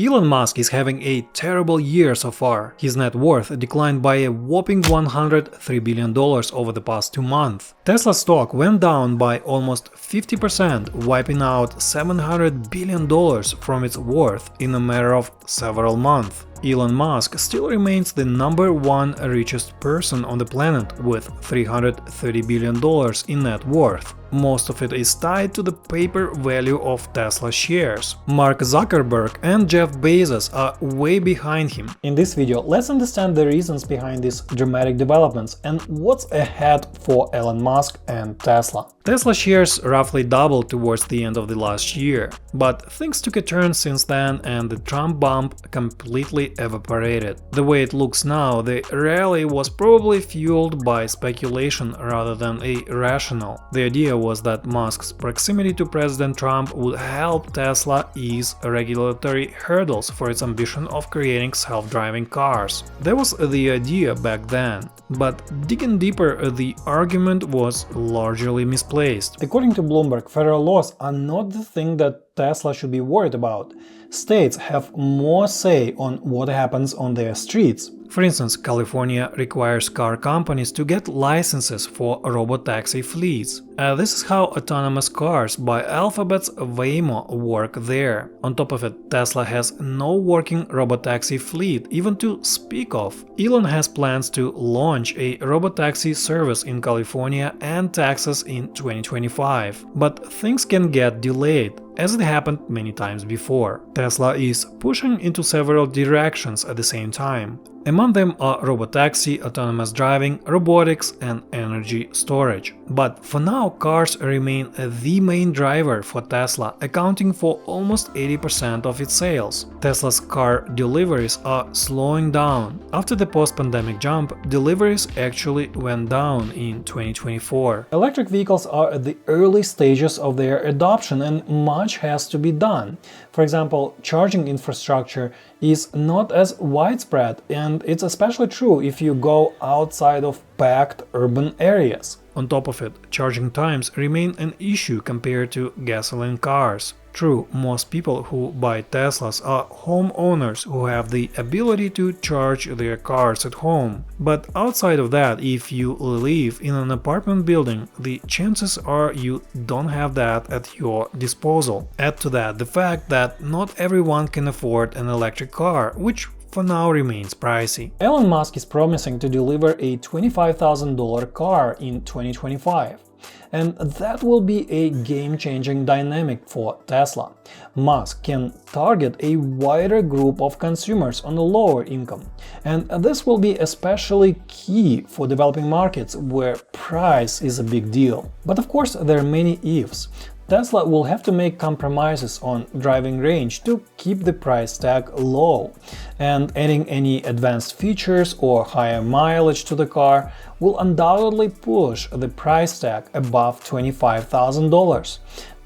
Elon Musk is having a terrible year so far. His net worth declined by a whopping $103 billion over the past 2 months. Tesla stock went down by almost 50%, wiping out $700 billion from its worth in a matter of several months. Elon Musk still remains the #1 richest person on the planet with $330 billion in net worth. Most of it is tied to the paper value of Tesla shares. Mark Zuckerberg and Jeff Bezos are way behind him. In this video, let's understand the reasons behind these dramatic developments and what's ahead for Elon Musk and Tesla. Tesla shares roughly doubled towards the end of the last year, but things took a turn since then and the Trump bump completely evaporated. The way it looks now, the rally was probably fueled by speculation rather than a rational. The idea was that Musk's proximity to President Trump would help Tesla ease regulatory hurdles for its ambition of creating self-driving cars. That was the idea back then, but digging deeper, the argument was largely misplaced. According to Bloomberg, federal laws are not the thing that Tesla should be worried about. States have more say on what happens on their streets. For instance, California requires car companies to get licenses for robotaxi fleets. This is how autonomous cars by Alphabet's Waymo work there. On top of it, Tesla has no working robotaxi fleet even to speak of. Elon has plans to launch a robotaxi service in California and Texas in 2025, but things can get delayed, as it happened many times before. Tesla is pushing into several directions at the same time. Among them are robotaxi, autonomous driving, robotics, and energy storage. But for now, cars remain the main driver for Tesla, accounting for almost 80% of its sales. Tesla's car deliveries are slowing down. After the post-pandemic jump, deliveries actually went down in 2024. Electric vehicles are at the early stages of their adoption and much has to be done. For example, charging infrastructure is not as widespread, and it's especially true if you go outside of packed urban areas. On top of it, charging times remain an issue compared to gasoline cars. True, most people who buy Teslas are homeowners who have the ability to charge their cars at home. But outside of that, if you live in an apartment building, the chances are you don't have that at your disposal. Add to that the fact that not everyone can afford an electric car, which for now remains pricey. Elon Musk is promising to deliver a $25,000 car in 2025. And that will be a game-changing dynamic for Tesla. Musk can target a wider group of consumers on a lower income, and this will be especially key for developing markets where price is a big deal. But of course, there are many ifs. Tesla will have to make compromises on driving range to keep the price tag low, and adding any advanced features or higher mileage to the car will undoubtedly push the price tag above $25,000.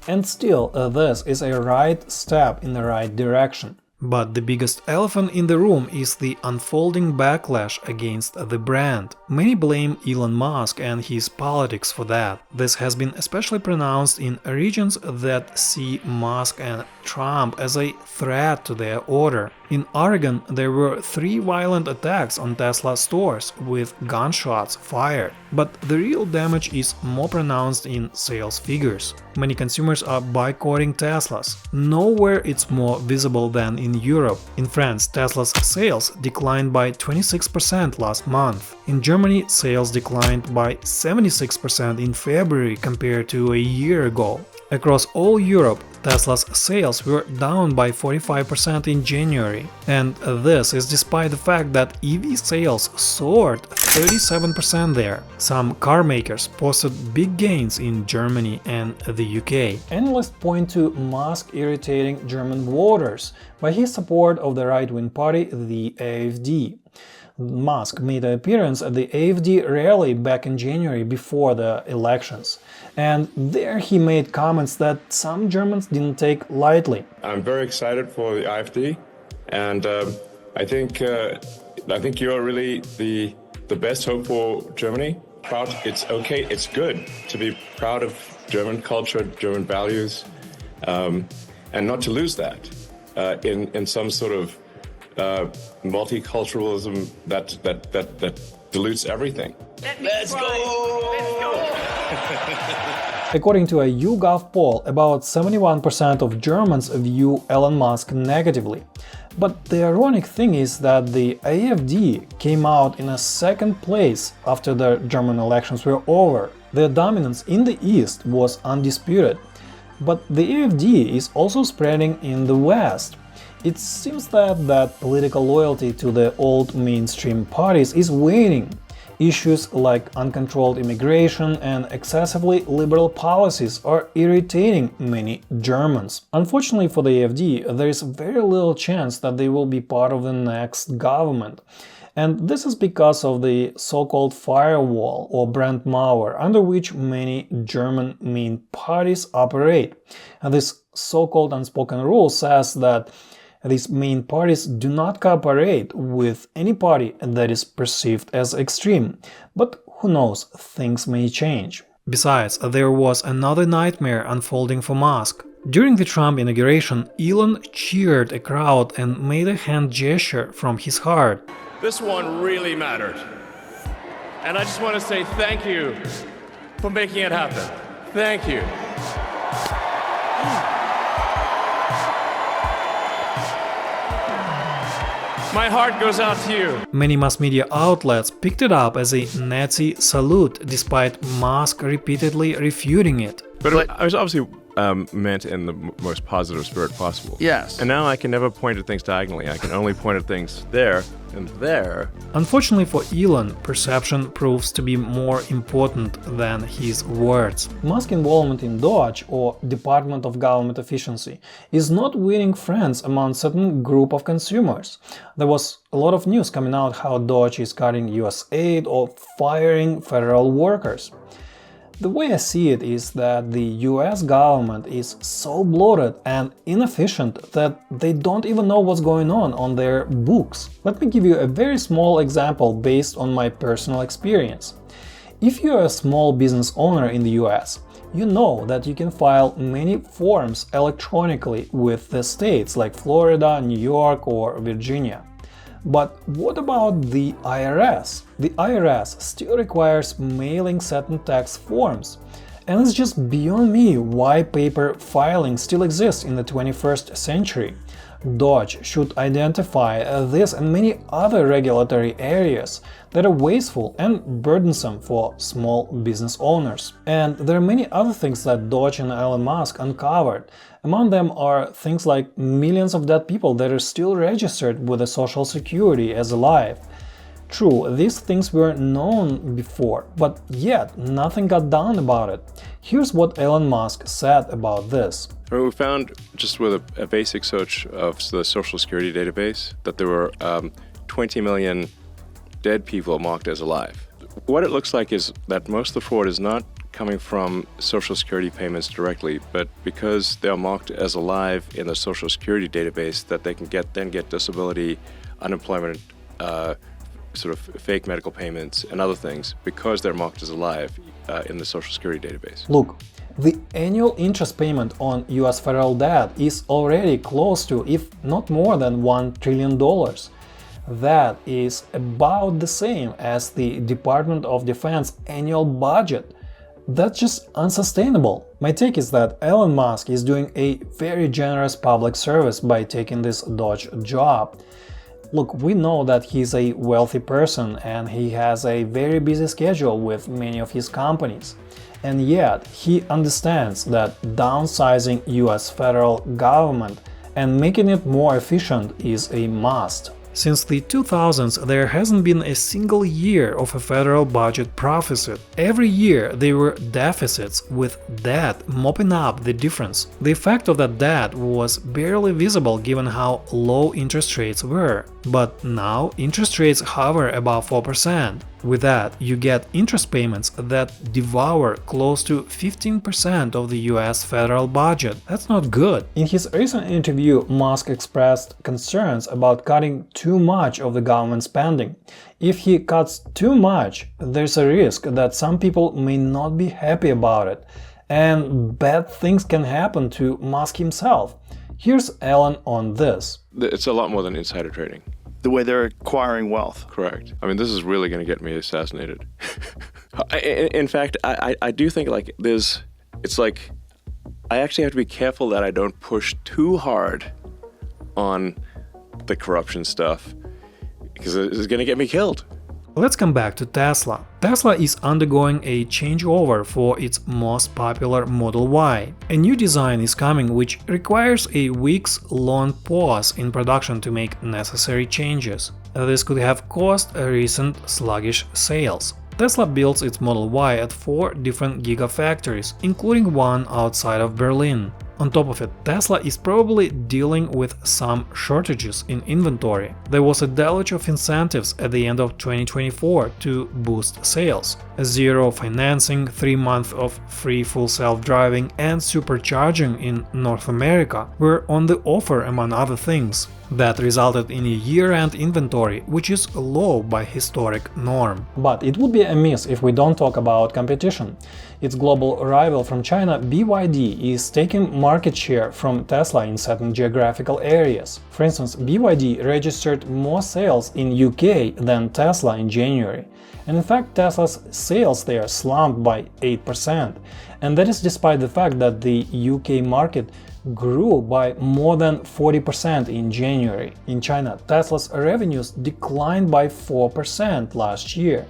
And still, this is a right step in the right direction. But the biggest elephant in the room is the unfolding backlash against the brand. Many blame Elon Musk and his politics for that. This has been especially pronounced in regions that see Musk and Trump as a threat to their order. In Oregon, there were 3 violent attacks on Tesla stores with gunshots fired. But the real damage is more pronounced in sales figures. Many consumers are boycotting Teslas. Nowhere it's more visible than in Europe. In France, Tesla's sales declined by 26% last month. In Germany, sales declined by 76% in February compared to a year ago. Across all Europe, Tesla's sales were down by 45% in January. And this is despite the fact that EV sales soared 37% there. Some car makers posted big gains in Germany and the UK. Analysts point to Musk irritating German voters by his support of the right-wing party, the AfD. Musk made an appearance at the AfD rally back in January before the elections, and there he made comments that some Germans didn't take lightly. I'm very excited for the AfD, and I think you're really the best hope for Germany. It's okay, it's good to be proud of German culture, German values, and not to lose that. in some sort of multiculturalism that dilutes everything. Let's go! According to a YouGov poll, about 71% of Germans view Elon Musk negatively. But the ironic thing is that the AfD came out in a second place after the German elections were over. Their dominance in the East was undisputed. But the AfD is also spreading in the West. It seems that political loyalty to the old mainstream parties is waning. Issues like uncontrolled immigration and excessively liberal policies are irritating many Germans. Unfortunately for the AfD, there is very little chance that they will be part of the next government. And this is because of the so-called firewall or Brandmauer, under which many German main parties operate. And this so-called unspoken rule says that these main parties do not cooperate with any party that is perceived as extreme. But who knows, things may change. Besides, there was another nightmare unfolding for Musk. During the Trump inauguration, Elon cheered a crowd and made a hand gesture from his heart. This one really mattered. And I just want to say thank you for making it happen. Thank you. My heart goes out to you. Many mass media outlets picked it up as a Nazi salute, despite Musk repeatedly refuting it. But it was obviously meant in the most positive spirit possible. Yes. And now I can never point at things diagonally. I can only point at things there and there. Unfortunately for Elon, perception proves to be more important than his words. Musk's involvement in DOGE, or Department of Government Efficiency, is not winning friends among certain group of consumers. There was a lot of news coming out how DOGE is cutting US aid or firing federal workers. The way I see it is that the US government is so bloated and inefficient that they don't even know what's going on their books. Let me give you a very small example based on my personal experience. If you're a small business owner in the US, you know that you can file many forms electronically with the states like Florida, New York, or Virginia. But what about the IRS? The IRS still requires mailing certain tax forms. And it's just beyond me why paper filing still exists in the 21st century. DOGE should identify this and many other regulatory areas that are wasteful and burdensome for small business owners. And there are many other things that DOGE and Elon Musk uncovered. Among them are things like millions of dead people that are still registered with the Social Security as alive. True, these things were known before, but yet nothing got done about it. Here's what Elon Musk said about this. We found, just with a basic search of the Social Security database, that there were 20 million dead people marked as alive. What it looks like is that most of the fraud is not coming from Social Security payments directly, but because they are marked as alive in the Social Security database, that they can then get disability, unemployment, sort of fake medical payments and other things because they're marked as alive in the Social Security database. Look, the annual interest payment on US federal debt is already close to, if not more than, $1 trillion. That is about the same as the Department of Defense annual budget. That's just unsustainable. My take is that Elon Musk is doing a very generous public service by taking this DOGE job. Look, we know that he's a wealthy person and he has a very busy schedule with many of his companies. And yet, he understands that downsizing US federal government and making it more efficient is a must. Since the 2000s, there hasn't been a single year of a federal budget profit. Every year there were deficits, with debt mopping up the difference. The effect of that debt was barely visible given how low interest rates were. But now interest rates hover above 4%. With that, you get interest payments that devour close to 15% of the US federal budget. That's not good. In his recent interview, Musk expressed concerns about cutting too much of the government spending. If he cuts too much, there's a risk that some people may not be happy about it, and bad things can happen to Musk himself. Here's Elon on this. It's a lot more than insider trading. The way they're acquiring wealth. Correct. I mean, this is really going to get me assassinated. In fact, I do think like it's like, I actually have to be careful that I don't push too hard on the corruption stuff because it's going to get me killed. Let's come back to Tesla. Tesla is undergoing a changeover for its most popular Model Y. A new design is coming which requires a weeks-long pause in production to make necessary changes. This could have caused recent sluggish sales. Tesla builds its Model Y at 4 different gigafactories, including one outside of Berlin. On top of it, Tesla is probably dealing with some shortages in inventory. There was a deluge of incentives at the end of 2024 to boost sales. Zero financing, 3 months of free full self-driving and supercharging in North America were on the offer, among other things. That resulted in a year-end inventory, which is low by historic norm. But it would be amiss if we don't talk about competition. Its global rival from China, BYD, is taking market share from Tesla in certain geographical areas. For instance, BYD registered more sales in UK than Tesla in January. And in fact, Tesla's sales there slumped by 8%. And that is despite the fact that the UK market grew by more than 40% in January. In China, Tesla's revenues declined by 4% last year,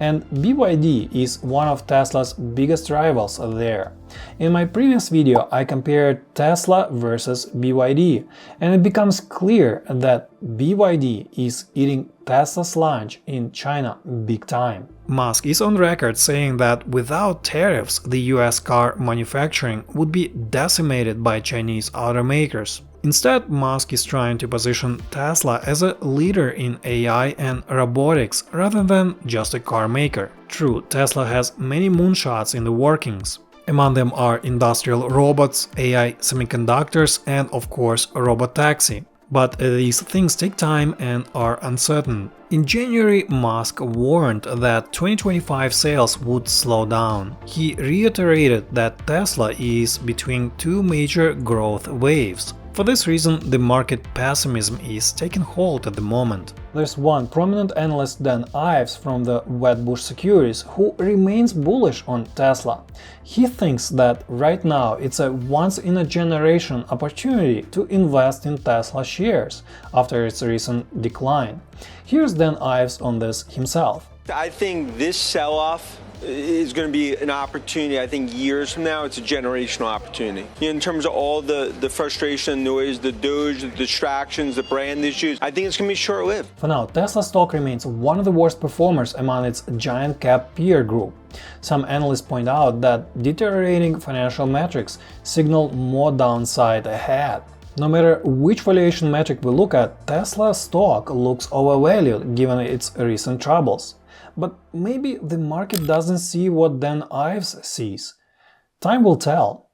and BYD is one of Tesla's biggest rivals there. In my previous video, I compared Tesla versus BYD, and it becomes clear that BYD is eating Tesla's lunch in China big time. Musk is on record saying that without tariffs, the US car manufacturing would be decimated by Chinese automakers. Instead, Musk is trying to position Tesla as a leader in AI and robotics rather than just a car maker. True, Tesla has many moonshots in the workings. Among them are industrial robots, AI semiconductors, and of course robotaxi. But these things take time and are uncertain. In January, Musk warned that 2025 sales would slow down. He reiterated that Tesla is between 2 major growth waves. For this reason, the market pessimism is taking hold at the moment. There's one prominent analyst, Dan Ives from the Wedbush Securities, who remains bullish on Tesla. He thinks that right now it's a once-in-a-generation opportunity to invest in Tesla shares after its recent decline. Here's Dan Ives on this himself. I think this sell-off is going to be an opportunity. I think years from now, it's a generational opportunity. In terms of all the frustration, noise, the DOGE, the distractions, the brand issues, I think it's going to be short-lived. For now, Tesla stock remains one of the worst performers among its giant cap peer group. Some analysts point out that deteriorating financial metrics signal more downside ahead. No matter which valuation metric we look at, Tesla stock looks overvalued given its recent troubles. But maybe the market doesn't see what Dan Ives sees. Time will tell.